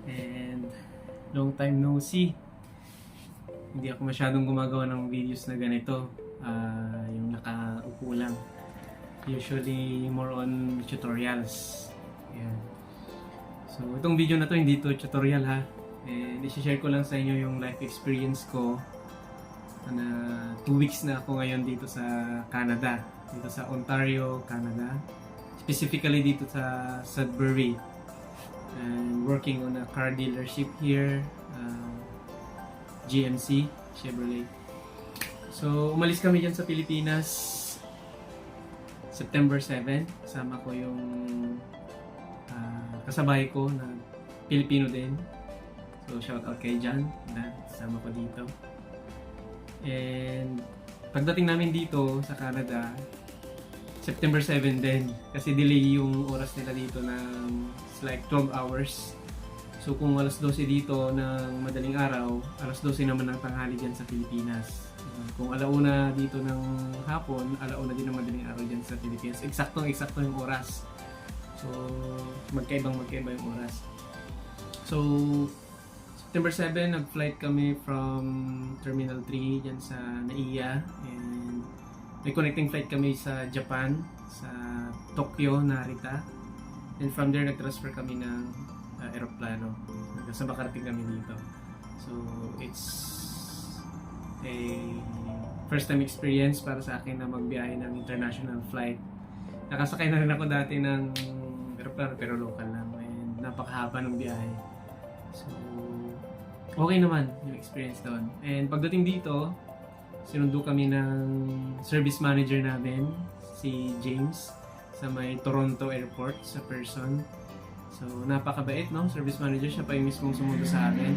And long time no see. Hindi ako masyadong gumagawa ng videos na ganito. Yung nakaupo lang. Usually more on tutorials. Ayan. So itong video na to hindi to tutorial ha. And i-share ko lang sa inyo yung life experience ko na 2 weeks na ako ngayon dito sa Canada. Dito sa Ontario, Canada. Specifically dito sa Sudbury. And working on a car dealership here. GMC, Chevrolet. So umalis kami dyan sa Pilipinas September 7. Kasama ko yung kasabay ko na Pilipino din. So shout out kay Jan na kasama ko dito. And pagdating namin dito sa Canada, September 7 din. Kasi delay yung oras nila dito ng like 12 hours. So kung alas 12 dito ng madaling araw, alas 12 naman ng tanghali dyan sa Pilipinas. Kung alauna dito ng hapon, alauna din ng madaling araw dyan sa Pilipinas. Eksakto yung oras. So magkaiba yung oras. So September 7, nag-flight kami from Terminal 3 dyan sa NAIA. And may connecting flight kami sa Japan, sa Tokyo, Narita. And from there, nag-transfer kami ng aeroplano. Sa makarating kami dito. So, it's a first time experience para sa akin na magbiyahe ng international flight. Nakasakay na rin ako dati ng aeroplano pero local lang. And napakahaba ng biyahe. So, okay naman yung experience doon. And pagdating dito, sinundo kami ng service manager namin, si James, sa may Toronto Airport, sa Person. So, napakabait, no? Service manager, siya pa yung mismong sumundo sa amin.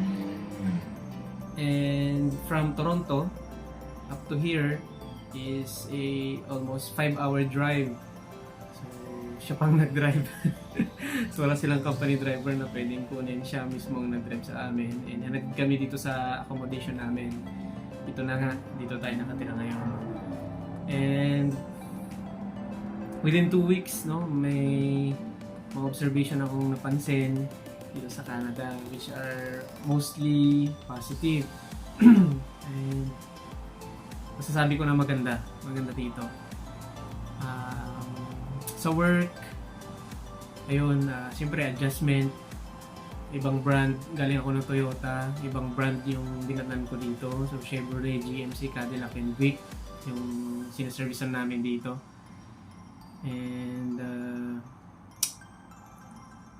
And from Toronto up to here is a almost 5-hour drive. So, siya pang nag-drive. So, wala silang company driver na pwedeng kunin, siya mismong nag-drive sa amin. And hanag kami dito sa accommodation namin. Dito na nga, dito tayo nakatira ngayon. And within 2 weeks, no, may mga observation akong napansin dito sa Canada which are mostly positive. And masasabi ko na maganda dito. Sa work, ayun, siyempre adjustment, ibang brand, galing ako ng Toyota, ibang brand yung dinatnan ko dito. So Chevrolet, GMC, Cadillac, and Buick yung sinaservicean namin dito. And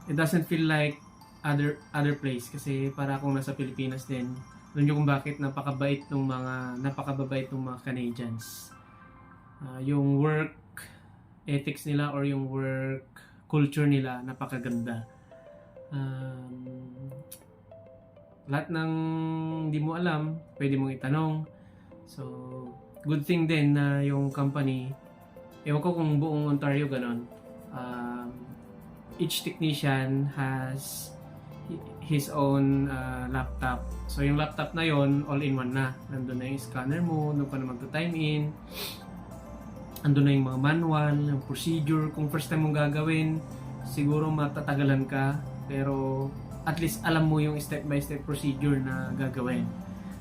it doesn't feel like other place kasi para akong nasa Pilipinas din. Alam niyo kung bakit napakababait ng mga Canadians. Yung work ethics nila or yung work culture nila napakaganda. Lahat ng hindi mo alam, pwede mong itanong. So, good thing din na yung company, ewan ko kung buong Ontario ganon. Each technician has his own laptop. So yung laptop na yon all-in-one na. Nandun na yung scanner mo, nandun ka na mag-time in. Nandun na yung mga manual, yung procedure. Kung first time mong gagawin, siguro matatagalan ka. Pero at least alam mo yung step-by-step procedure na gagawin.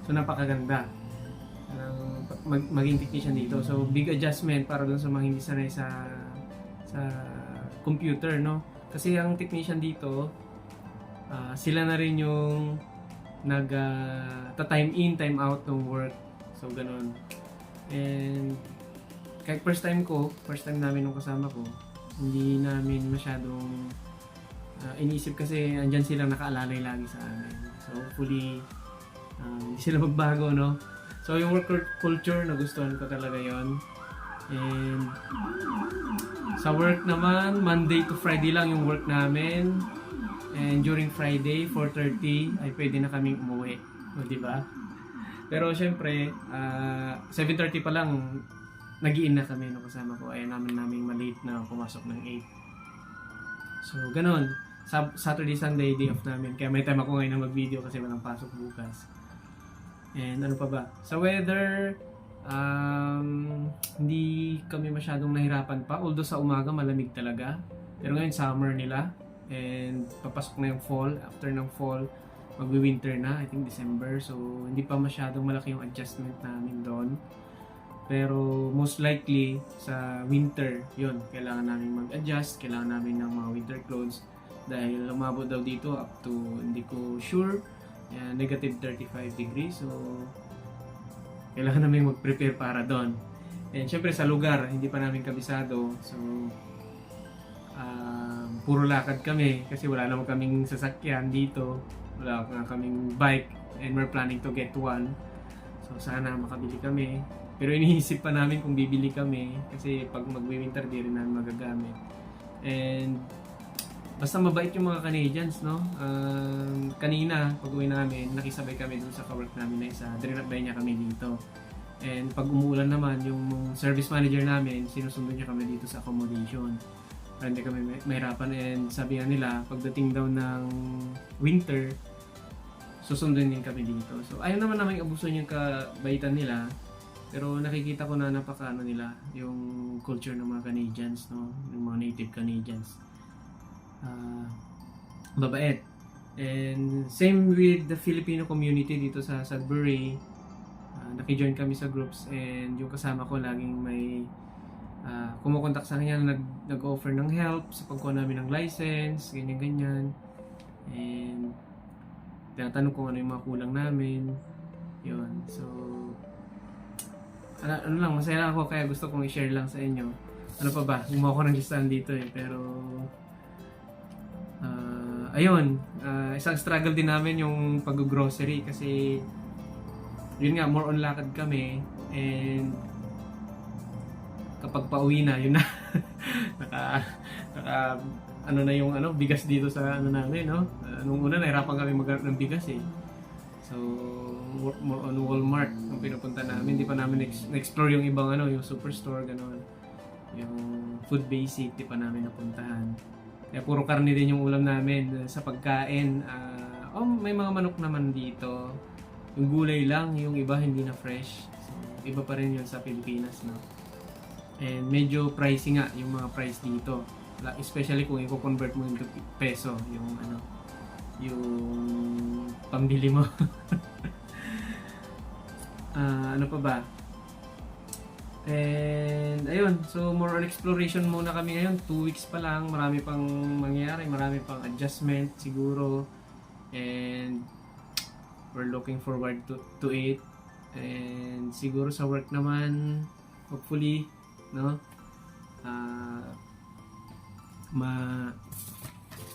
So napakaganda maging technician dito. So big adjustment para dun sa mga hindi sanay sa computer, no? Kasi ang technician dito, sila na rin yung time in, time out ng work. So, ganun. And kahit first time namin nung kasama ko, hindi namin masyadong iniisip kasi andyan silang nakaalalay lagi sa amin. So, hopefully, hindi sila magbago, no? So, yung work culture, nagustuhan ko talaga yon. And sa work naman, Monday to Friday lang yung work namin. And during Friday, 4:30 ay pwede na kaming umuwi. O, diba? Pero syempre, 7:30 pa lang, nag-i-in na kami no kasama ko. Ayaw namin malate na pumasok ng 8. So, ganon. Saturday, Sunday, day off namin. Kaya may time ako ngayon na mag-video kasi walang pasok bukas. And ano pa ba? Sa weather, hindi kami masyadong nahirapan pa. Although sa umaga malamig talaga. Pero ngayon summer nila. And papasok na yung fall. After ng fall, magwi-winter na, I think December. So, hindi pa masyadong malaki yung adjustment namin doon. Pero most likely, sa winter, yun, kailangan namin mag-adjust, kailangan namin ng mga winter clothes. Dahil umabot daw dito up to, hindi ko sure, negative 35 degrees. So, kailangan namin mag-prepare para doon. And syempre sa lugar, hindi pa namin kabisado. So, puro lakad kami kasi wala naman kaming sasakyan dito. Wala nga kaming bike and we're planning to get one. So sana makabili kami. Pero iniisip pa namin kung bibili kami kasi pag magwi-winter di rin namin magagamit. And basta mabait yung mga Canadians, no? Kanina, pag uwi namin, nakisabay kami dun sa kawork namin na isa. Drinakbay niya kami dito. And pag umuulan naman, yung service manager namin, sinusunod niya kami dito sa accommodation. Para hindi kami mahirapan. And sabi nga nila, pagdating daw ng winter, susundin din kami dito. So ayaw naman namin abuso yung kabaitan nila. Pero nakikita ko na napakaano nila, yung culture ng mga Canadians, no? Yung mga native Canadians. Mabait. And same with the Filipino community dito sa Sudbury. Nakijoin kami sa groups and yung kasama ko laging may kumukontak sa kanya, nag-offer ng help sa pagkuha namin ng license, ganyan-ganyan. And tinatanong kung ano yung mga kulang namin. Yun. So, ano lang, masaya lang ako kaya gusto kong i-share lang sa inyo. Ano pa ba? Gumawa ko ng listahan dito eh. Pero, ayun. Isang struggle din namin yung pag-grocery kasi yun nga, more on lakad kami. And kapag pauwi na, yun na. Ano na yung bigas dito sa namin, no? Nung una, nahirapan kami maghanap ng bigas eh. So, more on Walmart ang pinupunta namin. Hindi pa namin na-explore yung ibang yung superstore, gano'n. Yung food basic, di pa namin napuntahan. Kaya puro karne din yung ulam namin. Sa pagkain, may mga manok naman dito. Yung gulay lang, yung iba hindi na fresh. So, iba pa rin yun sa Pilipinas, no? And medyo pricey nga yung mga price dito. Especially kung i-convert mo into peso, yung pambili mo. Ano pa ba? And ayun, so more on exploration muna kami ngayon. 2 weeks pa lang, marami pang mangyayari, marami pang adjustment siguro. And we're looking forward to it. And siguro sa work naman, hopefully, no?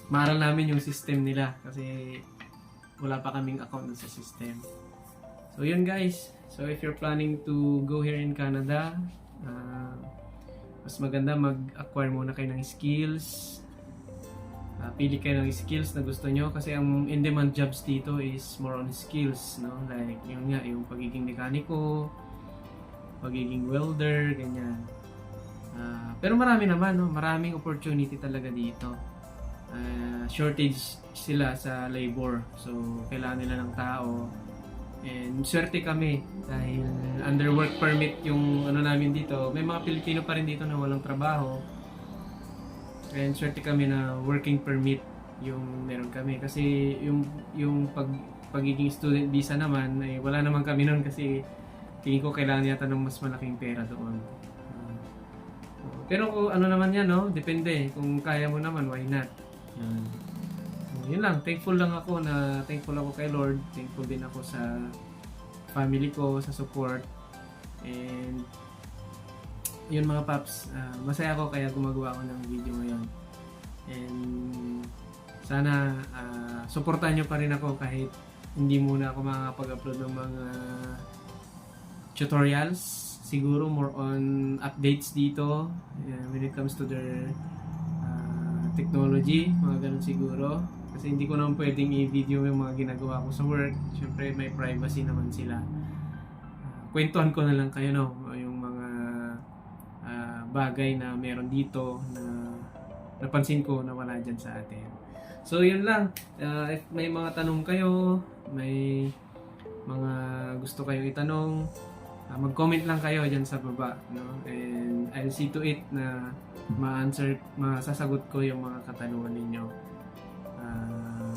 Maaral namin yung system nila kasi wala pa kaming account sa system. So yun guys. So if you're planning to go here in Canada, mas maganda mag-acquire muna kayo ng skills. Pili kayo ng skills na gusto nyo kasi ang in-demand jobs dito is more on skills, no? Like yun nga, yung pagiging mekaniko, pagiging welder, ganyan. Pero marami naman, no? Maraming opportunity talaga dito. Shortage sila sa labor. So, kailangan nila ng tao. And swerte kami dahil under work permit yung namin dito. May mga Pilipino pa rin dito na walang trabaho. And swerte kami na working permit yung meron kami. Kasi yung pagiging student visa naman, ay wala naman kami nun kasi tingin ko kailangan yata ng mas malaking pera doon. Pero kung naman yan, no? Depende. Kung kaya mo naman, why not? Yun lang. Thankful ako kay Lord. Thankful din ako sa family ko, sa support. And yun mga paps, masaya ako kaya gumagawa ako ng video ngayon. And sana supportan nyo pa rin ako kahit hindi muna ako makakapag-upload ng mga tutorials. Siguro more on updates dito when it comes to their technology, mga ganun siguro. Kasi hindi ko naman pwedeng i-video yung mga ginagawa ko sa work. Siyempre may privacy naman sila. Kwentuhan ko na lang kayo, no? Yung mga bagay na meron dito na napansin ko na wala dyan sa atin. So yun lang. If may mga tanong kayo, may mga gusto kayo itanong, mag-comment lang kayo dyan sa baba, no? And I'll see to it na masasagot ko yung mga katanungan ninyo. Ah,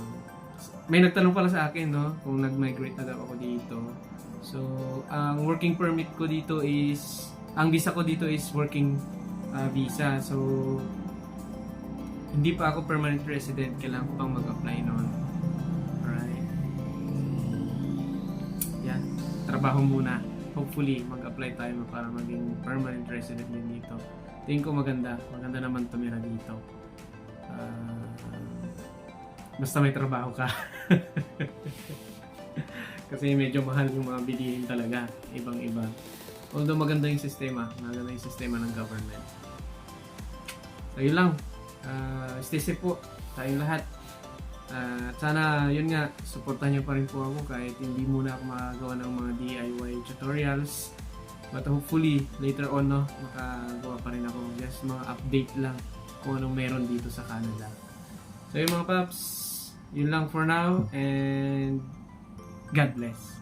may nagtanong pala sa akin, no, kung nag-migrate na daw ako dito. So, ang working permit ko dito is, ang visa ko dito is working visa. So, hindi pa ako permanent resident, kailangan ko pang mag-apply noon. Alright. Yan, trabaho muna. Hopefully, mag-apply tayo para maging permanent resident din dito. Tingin ko maganda naman tumira dito. Basta may trabaho ka. Kasi medyo mahal yung mga bilihin talaga, ibang-iba. Although maganda yung sistema ng government. So yun lang. Stay safe po tayong lahat. Sana yun nga, supportan nyo pa rin po ako kahit hindi muna ako makagawa ng mga DIY tutorials. But hopefully, later on, no, makagawa pa rin ako. Just mga update lang kung anong meron dito sa Canada. So yun mga paps, yun lang for now and God bless.